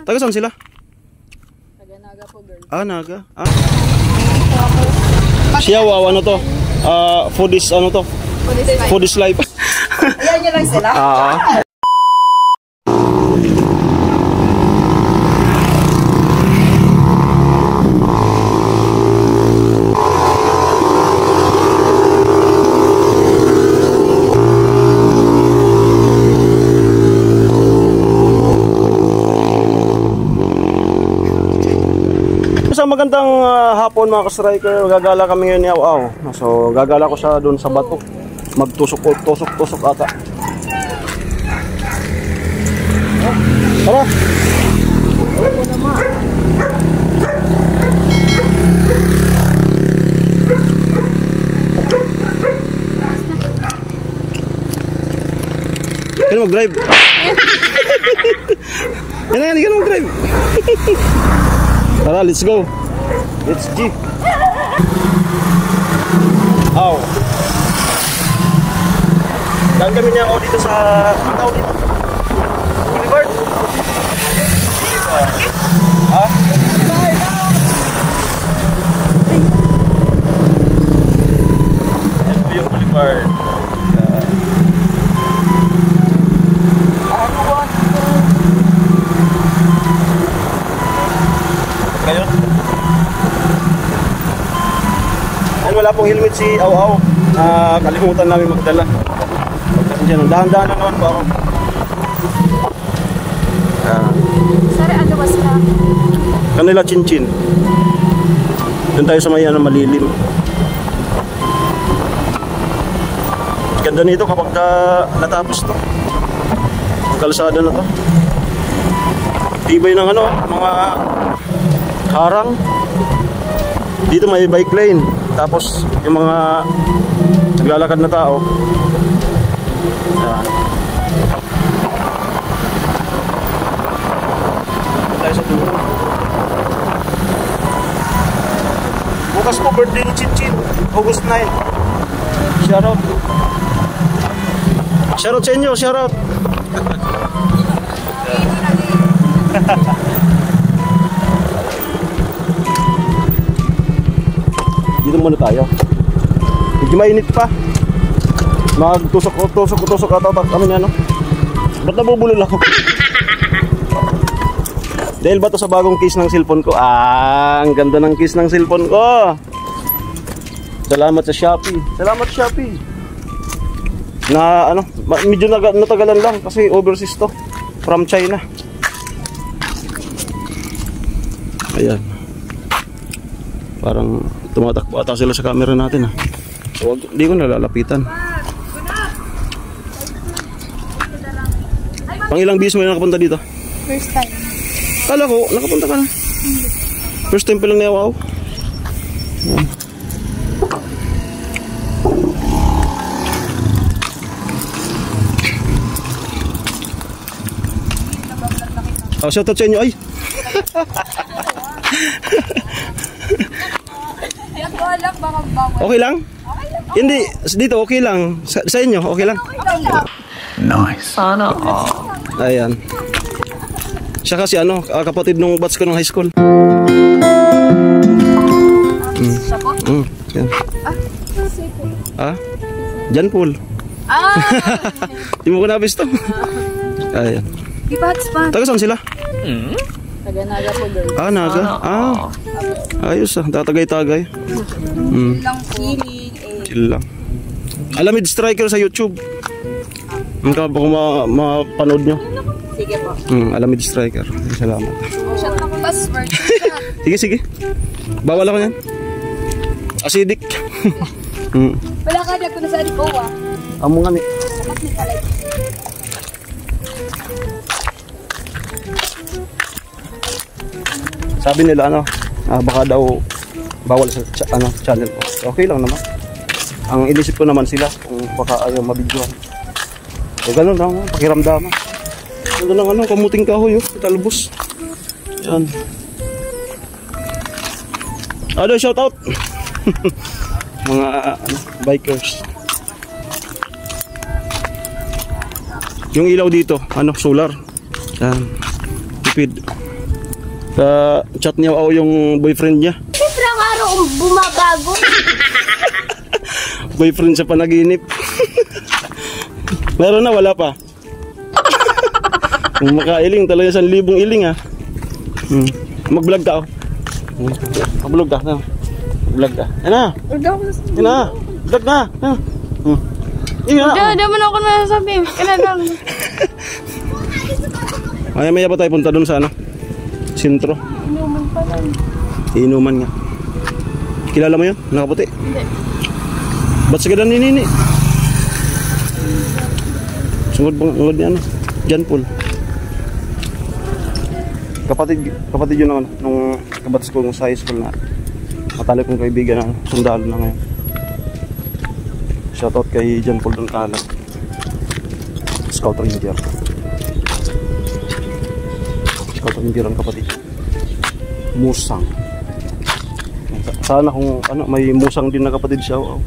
Taga saan sila? Taga Naga po, girl. Ah, Naga. Ah. Siya, wow, ano to? Foodies, ano to? Foodies life. Ayan nyo lang sila? Magandang hapon mga ka-striker. Gagala kami ngayon ni Aw-Aw. So gagala ko siya doon sa bato. Magtusok ata. Tara. Kaya mag-drive. Yan, kaya mag-drive. Tara, let's go. Let's jeep. Aw. Dan kami niya dito sa tao dito. Boulevard. Ha? Yan po yung boulevard. Kayo? Wala pong helmet si Aw-Aw. Kalimutan namin magdala. Dahan-dahan na naman po ako. Sorry, ano ba sila? Kanila chin-chin. Doon tayo sa maya na malilim. Ganda nito kapag natapos to. Kalsada na to. Tibay ng ano, mga harang. Dito may bike lane. Tapos yung mga naglalakad na tao. Ayan. Tayo sa dulo. Bukas po birthday ni Chin-Chin, August 9. Shoutout. Shoutout sa inyo, shoutout. Dito muna tayo. Medyo mainit pa. Magtusok ata kami ano. Ba't nabubulol ako? Dahil ba to sa bagong case ng cellphone ko? Ang ganda ng case ng cellphone ko. Salamat sa Shopee. Salamat sa Shopee. Na ano, medyo natagalan lang kasi overseas to. From China. Ayan. Parang tumatakbo ata sila sa camera natin ha. So, hindi ko nalalapitan. Pang ilang bis mo na nakapunta dito? First time. Kala ko, nakapunta ka na. First time pa lang na wow. Oh, shoutout sa inyo ay. Okay lang? Hindi, dito okay lang. Sa inyo, okay lang? Nice. Sana all. Ayan. Siya kasi ano, kapatid nung batch ko ng high school. Siya po? Yan. Jan Paul. Di mo ko nabis to. Ayan. Di ba hotspot? Taga saan sila? Taga Naga po, girl. Ah, Naga. Ayos tatagay-tagay. Lang feeling Chill lang. Alamid Striker sa YouTube. Ang ka ba kung mapanood nyo? Sige po. Alamid Striker. Salamat. Shot na password. Sige. Bawal ako yan. Acidic. Wala ka dyan ko na sa Alicoa. Amo nga ni. Sabi nila ano, baka daw bawal sa channel ko. Okay lang naman. Ang inisip ko naman sila kung baka ayaw mabidyohan. So ganun lang, pakiramdaman. Ganun lang ano, kamuting kahoy, talbos. Yan. Shout out. Mga bikers. Yung ilaw dito, solar. Yan. Tipid. Chat niya ako yung boyfriend niya. Siyempre ang araw bumabago. Boyfriend sa panaginip. Meron na, wala pa. Kung makailing, talaga 1,000 iling ah. Mag-vlog ka oh. Mag-vlog ka. Mag-vlog ka. Yan na. Yan na. Vlog na. Yan na. Hindi mo na ako nasasabi. Kailan lang. Maya-maya pa tayo punta doon sa ano? Sentro. Inuman pa lang. Inuman nga. Kilala mo yun? Nakaputi? Hindi. Ba't sa gadan ni Nini? Sungod niya ano? John Paul. Kapatid yun ng, nung kabatas ko sa high school na matalik kong kaibigan na sundalo na ngayon. Shoutout kay John Paul doon kalag. Scout Ranger. Scout Ranger ang kapatid. Musang. Sana kung ano, may musang din na kapatid siya. Wow.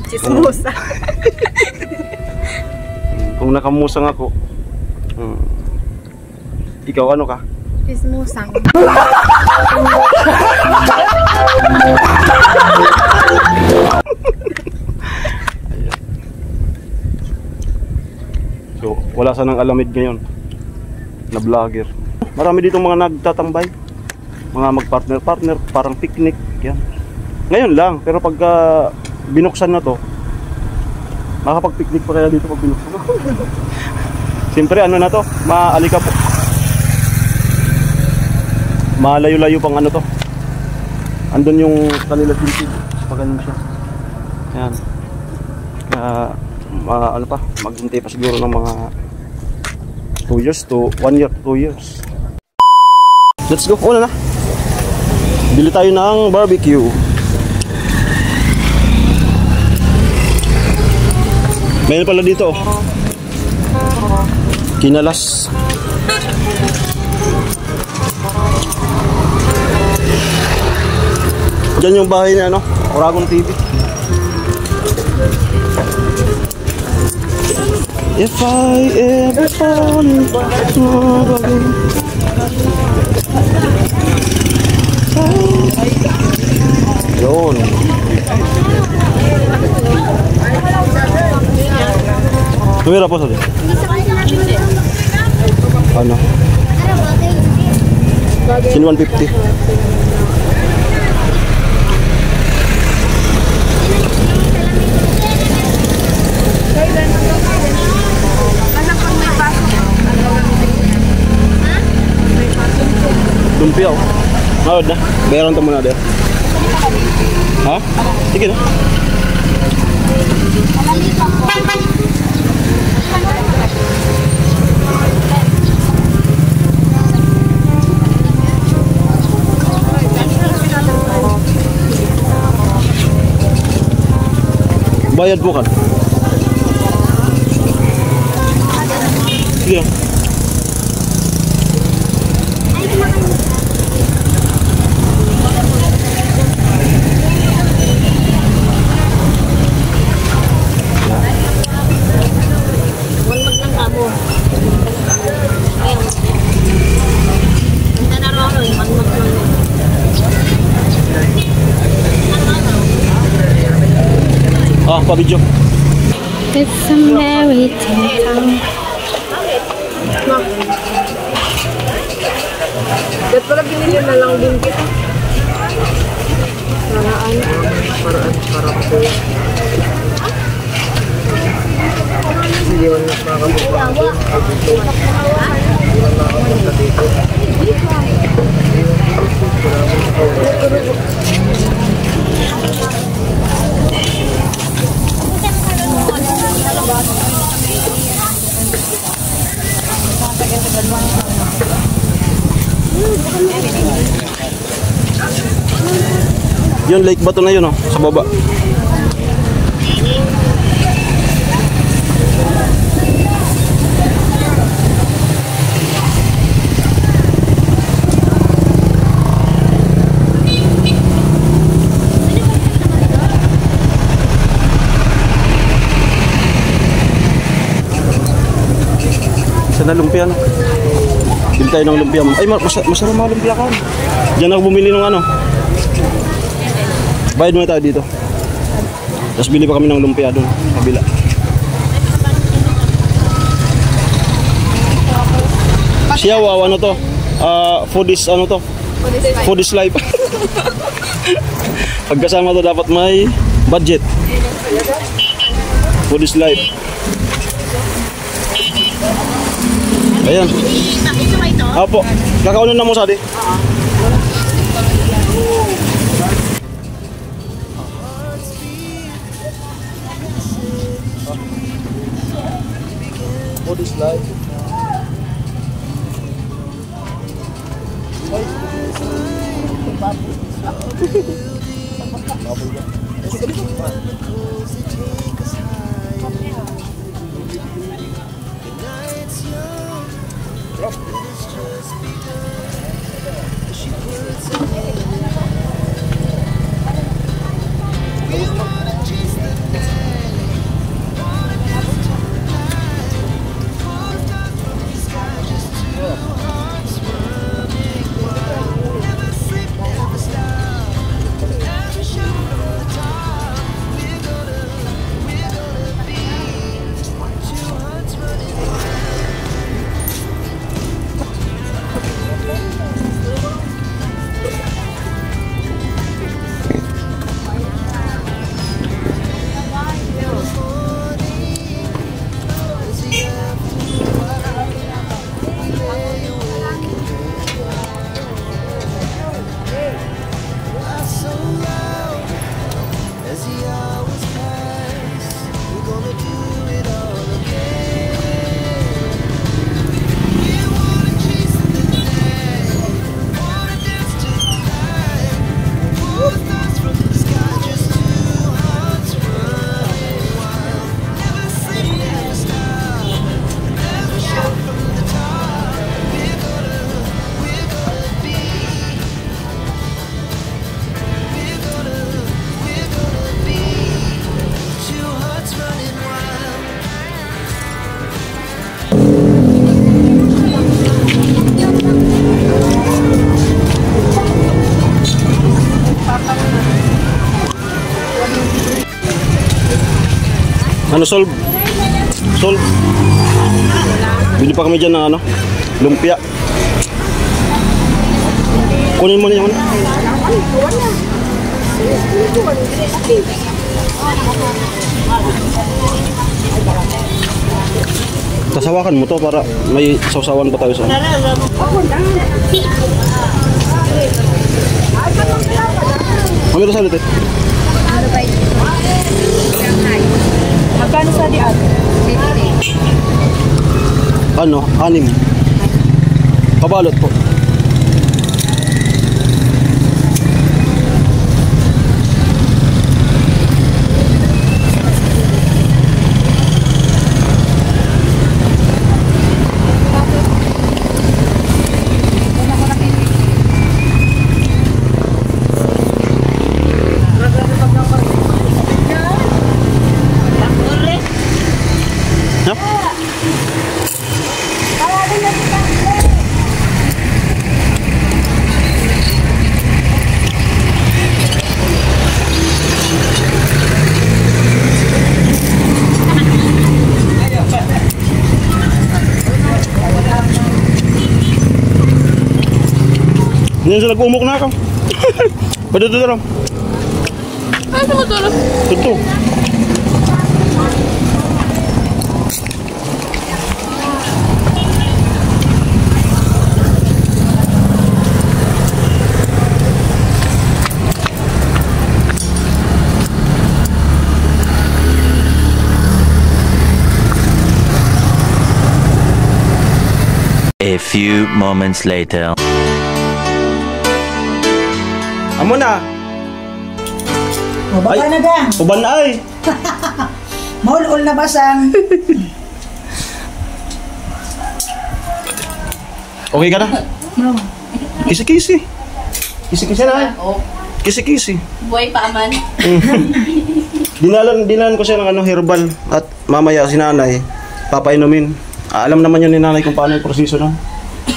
Chismosa. Kung nakamusang ako, ikaw ano ka? Chismosang. So, wala sanang alamid ngayon na vlogger. Marami dito mga nagtatambay. Mga mag-partner-partner, parang picnic. Yan. Ngayon lang, pero pagka binuksan na to, makakapag-picnic pa kaya dito pag binuksan. Siyempre, ano na to? Maalika po. Malayo-layo pang ano to. Andun yung kanila tinsid. Pag ganun siya. Yan. Ano pa, maghintay pa siguro ng mga 2 years to 1 year, 2 years. Let's go, una na. Bili tayo ng barbecue. Mayroon pala dito. Kinalas. Diyan yung bahay niya, ano? Oragon TV. If I ever fall in love again. Yun. Tumira po sa din. Ano? Sin 150. Lumpia oh. Mawad na. Bayaran ito muna there. Ha? Sige na. Bayad bukan? Sige. Ah, pa-video. It's a merry time. Ba't pala binili na lang din kita? Paraan ko. Hindi mo nakakapunta dito. Yun, lake bato na yun oh, sa baba. Sa nalumpia no? Bili tayo ng lumpia. Ay, masarap mga lumpia ka. Diyan ako bumili ng ano. Bayad muna tayo dito. Tapos bili pa kami ng lumpia doon. Kabila. Siya, wow, ano to? Food is, ano to? Food is life. Pagkasama to dapat may budget. Food is life. Ayan. Apo, kakaunin na mo sa di. Food is life. Ano, solve? Solve. Bili pa kami dyan ng ano, lumpia. Kunin mo na yung ano. Tasawakan mo to para may sausawan pa tayo sa ano. Mamiro sa ulit eh. Magkano sa di ate? Ano? 6. Kabalot po. Yan sila nag-umok na ako. Pwede ito lang. Ano mo tulog? Ito. A few moments later. Amo na. O, baka Ay. na gang. Uban na ay. Maul-ul na basang. Okay ka na? Kisi-kisi. Kisi-kisi na. Kisi-kisi. Buhay pa man. Dinalan ko siya ng ano, herbal at mamaya si nanay papainumin. Alam naman yun ni nanay kung paano yung proseso nun.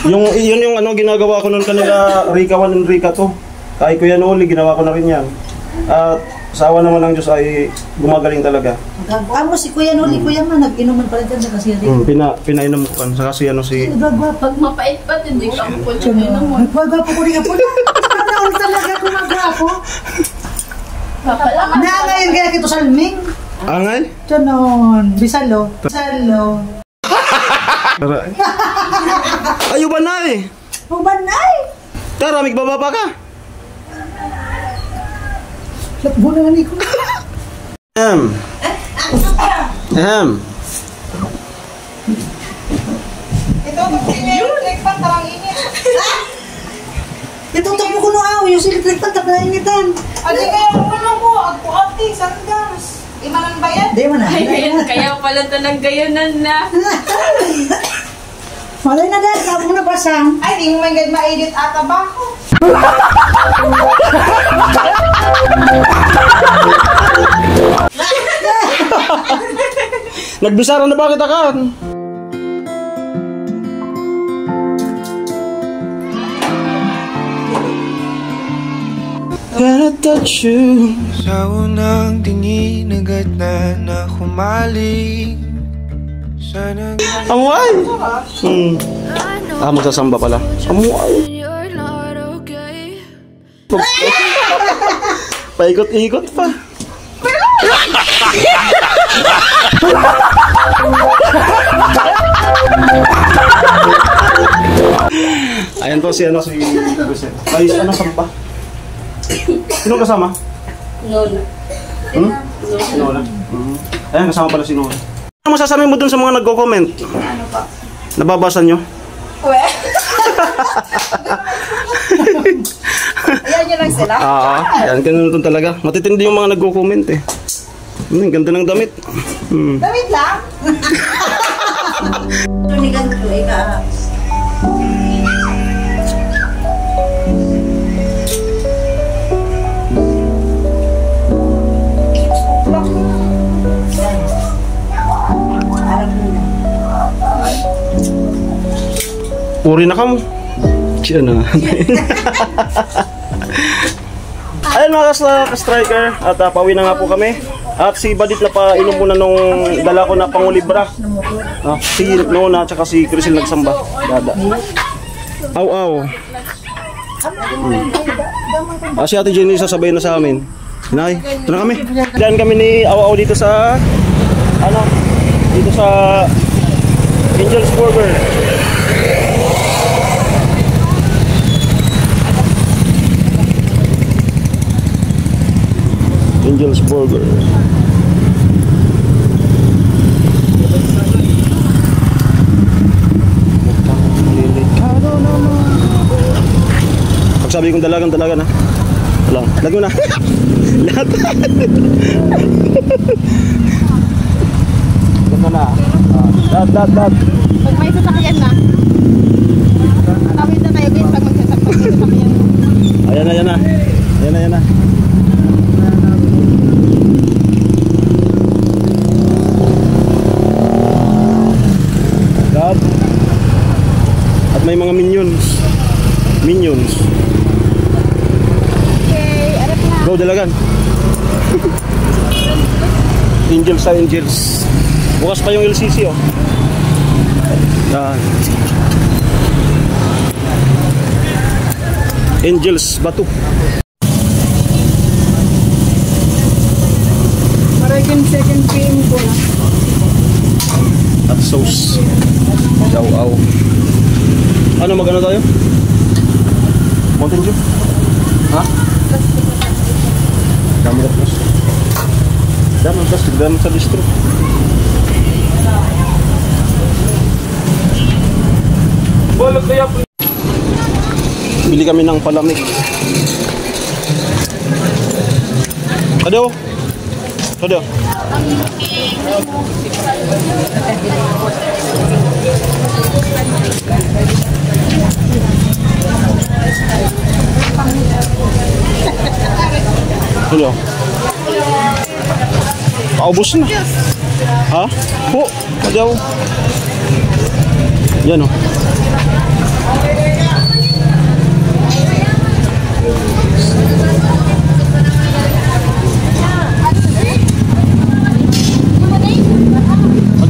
Yun yung ano ginagawa ko nun kanila Rika 1 and Rika 2. Kay Kuya Noli, ginawa ko na rin yan. At sa awa naman ng Diyos ay gumagaling talaga. Amo si Kuya Noli, Kuya man, nag-inuman pa rin dyan sa kasi Pinainom ko kan. Saka si ano si... Pag mapait pa, hindi ka po dyan naman. Nagwagapo ko rin po. Sana ulit talaga kumagapo. Na ngayon kaya kito salming. Angay? Ganon. Bisalo. Bisalo. Ayo ba na eh? Ubanay. Tara, magbababa ka. Lakbo na ni ko. Itutok mo ko no aw, yung silik pan tap na initan. Adi kaya ano mo, agpo ati, sandas. Imanan ba yan? Di man na. Kaya pala talagang gayanan na. Malay na dahil, saan mo na basang? Ay, di mo man gad ma-edit ata ba ako? Nagbisara na ba kita kan? Gonna touch you. Sa unang tingin agad na humaling. Sana Amuay! Magsasamba pala. Amuay! Paikot-ikot pa. Ayan po si ano si Jose. Ay, ano samba? Sino kasama? Nola. Nola. Ayan, kasama pala si Nola. Ano masasabi mo dun sa mga nagko-comment? Ano pa? Nababasa nyo? Uwe. Ayan yun lang sila. Ayan, ganun talaga. Matitindi yung mga nagko-comment eh. Ganda ng damit. Damit lang? Tunigan ko eh ka. Uri na ka mo. Siya na. Ayan mga ka-striker. At pauwi na nga po kami. At si Badit na painom muna nung dala ko na pangulibra. Si Nona at si Crisel nagsamba. Dada. Aw. Si Ate Jenny sasabay na sa amin. Nay, ito na kami. Diyan kami ni Aw dito sa dito sa Angel's Burger. Angel's Burger. Pag sabi kong dalagan na. Wala. Lagi mo na. Lahat. Ganda na. Dad. Pag may sasakyan na. Tawid na tayo guys pag magsasakyan. Ayan na. Dad. At may mga minions. Okay, arap na. Go, dalagan. Angels. Bukas pa yung LCC oh. Yan. Angels Batu. Maragin second PM ko na. At sauce. Aw. Ano magano tayo? Mountain Dew? Ha? Dami na plus. Dami sa distro. Bili kami ng palamig. Kado. Paubos na. Ha? Kado. Yan oh.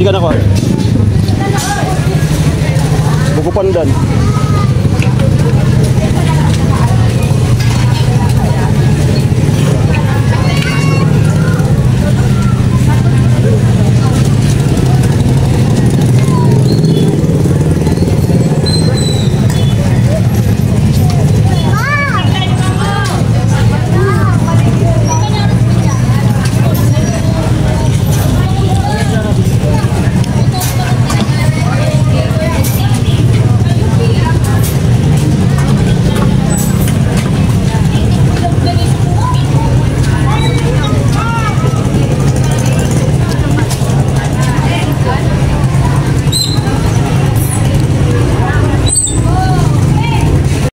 Hindi ka na ko. Buko pandan.